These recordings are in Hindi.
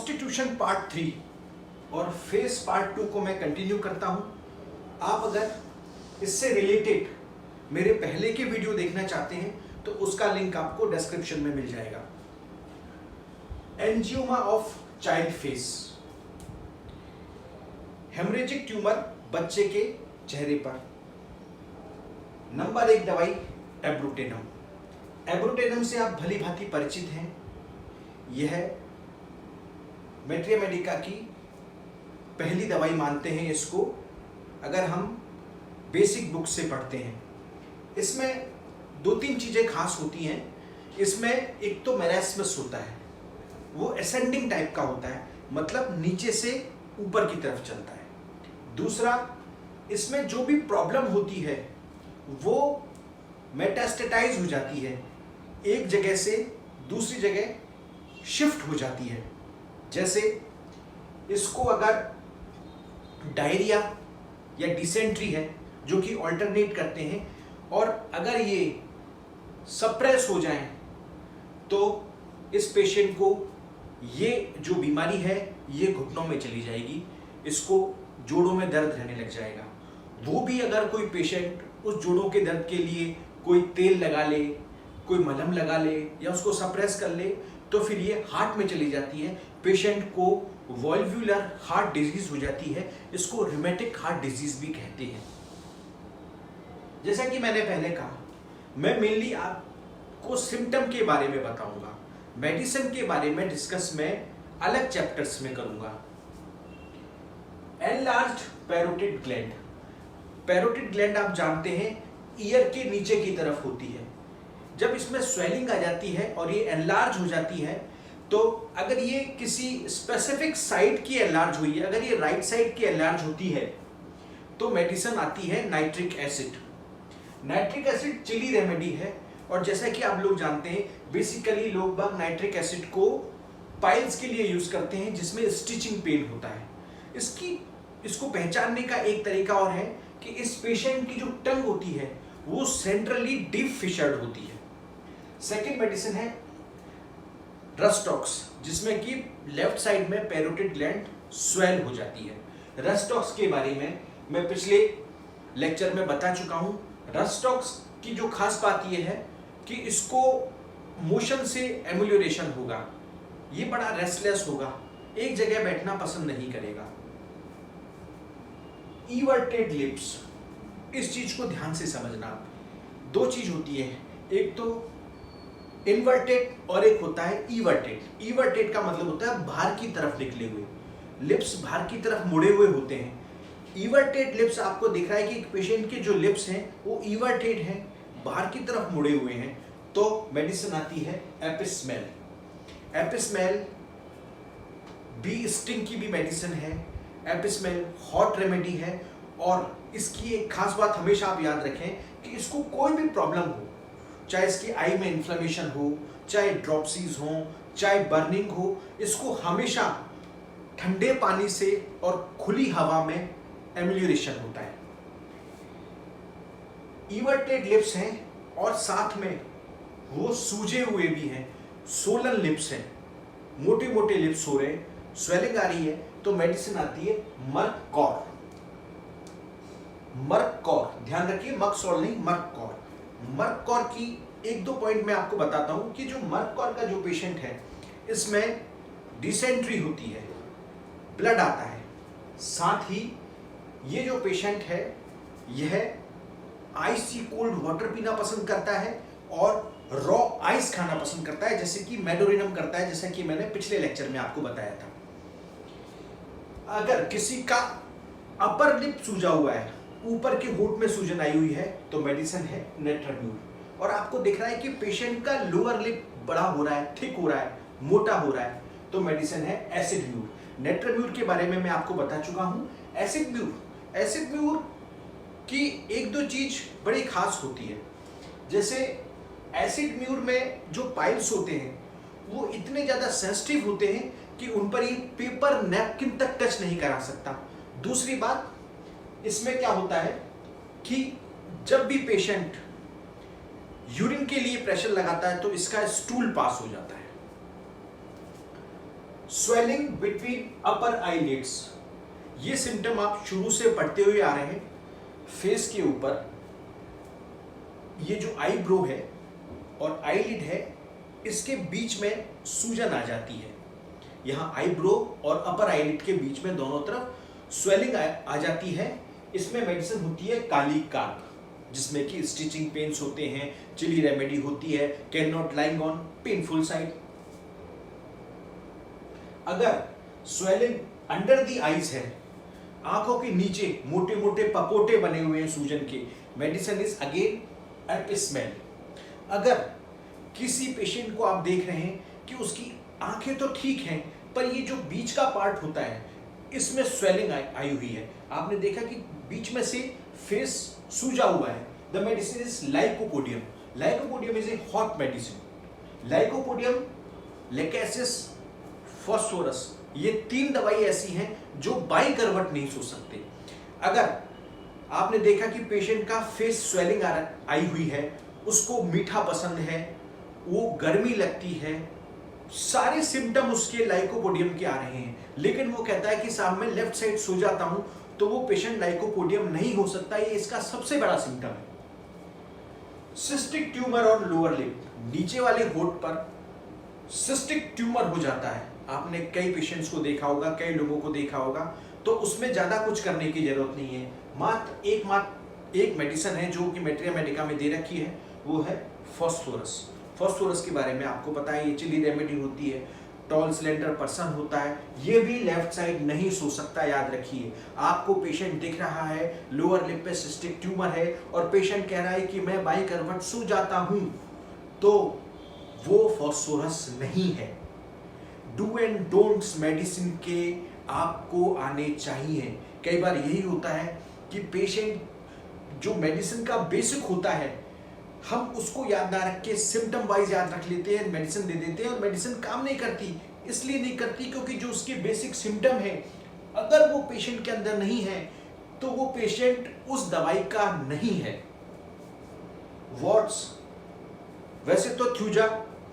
कॉन्स्टिट्यूशन पार्ट 3 और फेस पार्ट 2 को मैं कंटिन्यू करता हूं। आप अगर इससे रिलेटेड मेरे पहले के वीडियो देखना चाहते हैं तो उसका लिंक आपको डिस्क्रिप्शन में मिल जाएगा। Angioma of child face, haemorrhagic tumour बच्चे के चेहरे पर। नंबर 1 दवाई एब्रोटेनम। एब्रोटेनम से आप भली भांति परिचित हैं। यह मैट्रिया मेडिका की पहली दवाई मानते हैं इसको, अगर हम बेसिक बुक से पढ़ते हैं। इसमें 2-3 चीजें खास होती हैं। इसमें एक तो मेरास्मस होता है, वो असेंडिंग टाइप का होता है, मतलब नीचे से ऊपर की तरफ चलता है। दूसरा, इसमें जो भी प्रॉब्लम होती है वो मेटास्टेटाइज हो जाती है, एक जगह से दूसरी जगह शिफ्ट हो जाती है। जैसे इसको अगर डायरिया या डिसेंट्री है जो कि ऑल्टरनेट करते हैं, और अगर ये सप्रेस हो जाए तो इस पेशेंट को ये जो बीमारी है ये घुटनों में चली जाएगी, इसको जोड़ों में दर्द रहने लग जाएगा। वो भी अगर कोई पेशेंट उस जोड़ों के दर्द के लिए कोई तेल लगा ले, कोई मलहम लगा ले या उसको सप्रेस कर ले तो फिर ये हार्ट में चली जाती है। पेशेंट को वॉल्व्यूलर हार्ट डिजीज हो जाती है, इसको रिमेटिक हार्ट डिजीज भी कहते हैं। जैसा कि मैंने पहले कहा, मैं मेनली आपको सिम्टम के बारे में बताऊंगा, मेडिसिन के बारे में डिस्कस मैं अलग चैप्टर्स में करूंगा। Enlarged parotid gland. Parotid gland आप जानते हैं ईयर के नीचे की तरफ होती है। जब इसमें स्वेलिंग आ जाती है और ये एनलार्ज हो जाती है, तो अगर ये किसी स्पेसिफिक साइड की एनलार्ज हुई है, अगर ये राइट साइड की एनलार्ज होती है तो मेडिसिन आती है nitric acid. Nitric acid chilly remedy है, और जैसा कि आप लोग जानते हैं बेसिकली लोग बाग नाइट्रिक एसिड को पाइल्स के लिए यूज करते हैं जिसमें स्टिचिंग पेन होता है। इसको पहचानने का एक तरीका और है कि इस पेशेंट की जो टंग होती है वो सेंट्रली डीप फिशर्ड होती है। सेकेंड मेडिसिन है रस्टॉक्स, जिसमें कि लेफ्ट साइड में पैरोटिड ग्लैंड स्वेल हो जाती है। रस्टॉक्स के बारे में मैं पिछले लेक्चर में बता चुका हूं। रस्टॉक्स की जो खास बात यह है कि इसको मोशन से एमुलेशन होगा, ये बड़ा रेस्टलेस होगा, एक जगह बैठना पसंद नहीं करेगा। इवर्टेड लिप्स, इस चीज को ध्यान से समझना। 2 चीज होती है, एक तो इन्वर्टेड और एक होता है इवर्टेड। इवर्टेड का मतलब होता है बाहर की तरफ निकले हुए, लिप्स बाहर की तरफ मुड़े हुए होते हैं। इवर्टेड लिप्स आपको दिख रहा है कि एक पेशेंट के जो लिप्स हैं वो इवर्टेड हैं, बाहर की तरफ मुड़े हुए हैं, तो मेडिसिन आती है एपिस्मेल। एपिस्मेल बी स्टिंग की भी मेडिसिन है। एपिस्मेल हॉट रेमेडी है, और इसकी एक खास बात हमेशा आप याद रखें कि इसको कोई भी प्रॉब्लम हो, चाहे इसकी आई में इन्फ्लेमेशन हो, चाहे ड्रॉपसीज हो, चाहे बर्निंग हो, इसको हमेशा ठंडे पानी से और खुली हवा में एम्यूलेशन होता है। इवर्टेड लिप्स हैं और साथ में वो सूजे हुए भी हैं, सोलन लिप्स हैं, मोटे मोटे लिप्स हो रहे हैं, स्वेलिंग आ रही है, तो मेडिसिन आती है मर्ककॉर। मर्ककॉर, ध्यान रखिए, मर्कसोल नहीं, मर्ककॉर। मर्ककॉर की 1-2 पॉइंट मैं आपको बताता हूं कि जो मर्ककॉर का जो पेशेंट है इसमें डिसेंट्री होती है, ब्लड आता है, साथ ही ये जो पेशेंट है यह आइसी कोल्ड वाटर पीना पसंद करता है और रॉ आइस खाना पसंद करता है, जैसे कि मेडोरिनम करता है, जैसा कि मैंने पिछले लेक्चर में आपको बताया था। अगर किसी का अपर लिप सूजा हुआ है, ऊपर के होंठ में सूजन आई हुई है, तो मेडिसिन है नेट्राम्यूर। और आपको दिख रहा है कि पेशेंट का लोअर लिप बड़ा हो रहा है, थिक हो रहा है, मोटा हो रहा है, तो मेडिसिन है एसिडम्यूर। नेट्राम्यूर के बारे में मैं आपको बता चुका हूं। एसिडम्यूर की 1-2 चीज बड़ी खास होती है। जैसे एसिडम्यूर में जो पाइल्स होते हैं वो इतने ज्यादा सेंसिटिव होते हैं कि उन पर ये पेपर नैपकिन तक टच नहीं करा सकता। दूसरी बात, इसमें क्या होता है कि जब भी पेशेंट यूरिन के लिए प्रेशर लगाता है तो इसका स्टूल पास हो जाता है। स्वेलिंग बिटवीन अपर आईलिड्स, ये सिम्टम आप शुरू से पढ़ते हुए आ रहे हैं। फेस के ऊपर ये जो आईब्रो है और आईलिड है, इसके बीच में सूजन आ जाती है। यहाँ आईब्रो और अपर आईलिड के बीच में दोनों तरफ स्वेलिंग आ जाती है। इसमें मेडिसिन होती है काली कार्प, जिसमें कि स्टिचिंग पेन्स होते हैं, चिली रेमेडी होती है, can not lying on painful side. अगर स्वेलिंग अंडर द आईज है, आंखों के नीचे मोटे मोटे पपोटे बने हुए हैं सूजन के, मेडिसिन इज अगेन एपिस्मेल। अगर किसी पेशेंट को आप देख रहे हैं कि उसकी आंखें तो ठीक हैं, पर ये जो बीच का पार्ट होता है इसमें स्वेलिंग आई हुई है, आपने देखा कि बीच में से फेस सूजा हुआ है, the medicine is lycopodium. Lycopodium is a hot medicine. Lycopodium, lachesis, phosphorus, ये 3 दवाई ऐसी हैं जो बाई करवट नहीं सो सकते। अगर आपने देखा कि पेशेंट का फेस स्वेलिंग आई हुई है, उसको मीठा पसंद है, वो गर्मी लगती है, सारे सिम्टम उसके लाइकोपोडियम के आ रहे हैं, लेकिन वो कहता है कि साहब मैं लेफ्ट साइड सो जाता हूं, तो वो पेशेंट लाइकोपोडियम नहीं हो सकता। ये इसका सबसे बड़ा सिम्टम है। Cystic tumour on lower lip, नीचे वाले होठ पर सिस्टिक ट्यूमर हो जाता है। आपने कई पेशेंट्स को देखा होगा, कई लोगों को देखा होगा, तो उसमें ज्यादा कुछ करने की जरूरत नहीं है। मात्र एक मेडिसिन है जो कि मैट्रिया मेडिका में दे रखी है, वो है फॉस्फोरस। फॉस्फोरस के बारे में आपको पता है, ये चिली रेमेडी होती है। टॉल स्लेंडर पर्सन होता है, ये भी लेफ्ट साइड नहीं सो सकता, याद रखिए। आपको पेशेंट दिख रहा है लोअर लिप पे सिस्टिक ट्यूमर है और पेशेंट कह रहा है कि मैं बाई करवट सो जाता हूं, तो वो फॉस्फोरस नहीं है। डू एंड डोंट्स मेडिसिन के आपको आने चाहिए। कई बार यही होता है कि पेशेंट जो मेडिसिन का बेसिक होता है, हम उसको याद ना रख के सिम्टम वाइज याद रख लेते हैं, मेडिसिन दे देते हैं और मेडिसिन काम नहीं करती। इसलिए नहीं करती क्योंकि जो उसके बेसिक सिम्टम है, अगर वो पेशेंट के अंदर नहीं है तो वो पेशेंट उस दवाई का नहीं है। वॉट्स, वैसे तो थ्यूजा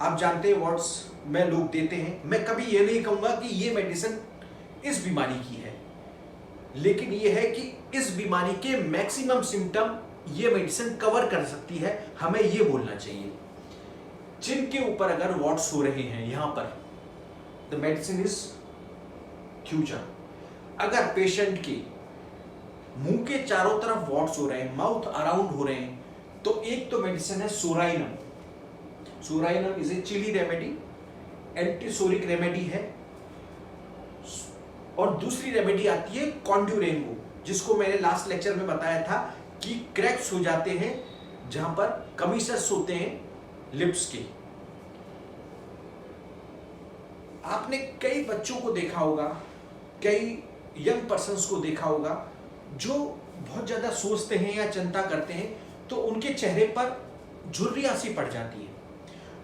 आप जानते हैं वॉट्स में लोग देते हैं। मैं कभी ये नहीं कहूंगा कि ये मेडिसिन इस बीमारी की है, लेकिन ये है कि इस बीमारी के मैक्सिमम सिम्टम ये मेडिसिन कवर कर सकती है, हमें ये बोलना चाहिए। चिन के ऊपर अगर वॉट्स हो रहे हैं, यहां पर द मेडिसिन इज थ्यूजा। अगर पेशेंट के मुंह के चारों तरफ वॉट्स हो रहे हैं, माउथ अराउंड हो रहे हैं, तो एक तो मेडिसिन है psorinum. Psorinum is a chilly remedy, antipsoric remedy है। और दूसरी रेमेडी आती है कॉन्ड्यूरेंगो, जिसको मैंने लास्ट लेक्चर में बताया था कि क्रैक्स हो जाते हैं जहां पर कमीसेस होते हैं लिप्स के। आपने कई बच्चों को देखा होगा, कई यंग पर्सन्स को देखा होगा जो बहुत ज्यादा सोचते हैं या चिंता करते हैं, तो उनके चेहरे पर झुर्रियां सी पड़ जाती है।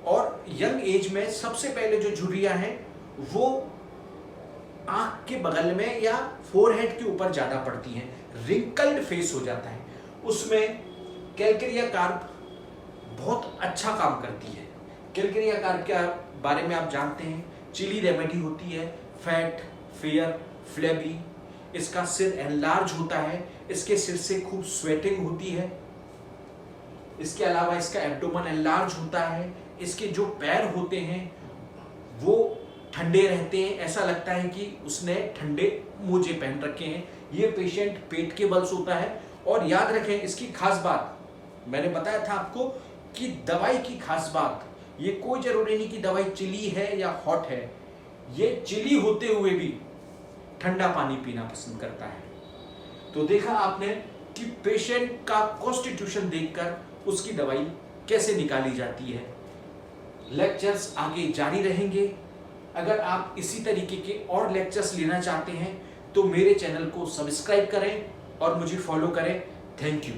और यंग एज में सबसे पहले जो झुर्रियां हैं वो आंख के बगल में या फोरहेड के ऊपर ज्यादा पड़ती हैं, रिंकल्ड फेस हो जाता है। उसमें कैलकेरिया कार्प बहुत अच्छा काम करती है। कैलकेरिया कार्प के बारे में आप जानते हैं, चिली रेमेडी होती है, फैट, फेयर, फ्लेबी। इसका सिर एनलार्ज होता है, इसके सिर से खूब स्वेटिंग होती है। इसके अलावा इसका एब्डोमेन एनलार्ज होता है। इसके जो पैर होते हैं वो ठंडे रहते हैं, ऐसा लगता है कि उसने ठंडे मोजे पहन रखे हैं। ये पेशेंट पेट के बल सोता है। और याद रखें, इसकी खास बात मैंने बताया था आपको कि दवाई की खास बात, ये कोई जरूरी नहीं कि दवाई चिली है या हॉट है, ये चिली होते हुए भी ठंडा पानी पीना पसंद करता है। तो देखा आपने कि पेशेंट का कॉन्स्टिट्यूशन देखकर उसकी दवाई कैसे निकाली जाती है। लेक्चर्स आगे जारी रहेंगे। अगर आप इसी तरीके के और लेक्चर्स लेना चाहते हैं तो मेरे चैनल को सब्सक्राइब करें और मुझे फॉलो करें। Thank you.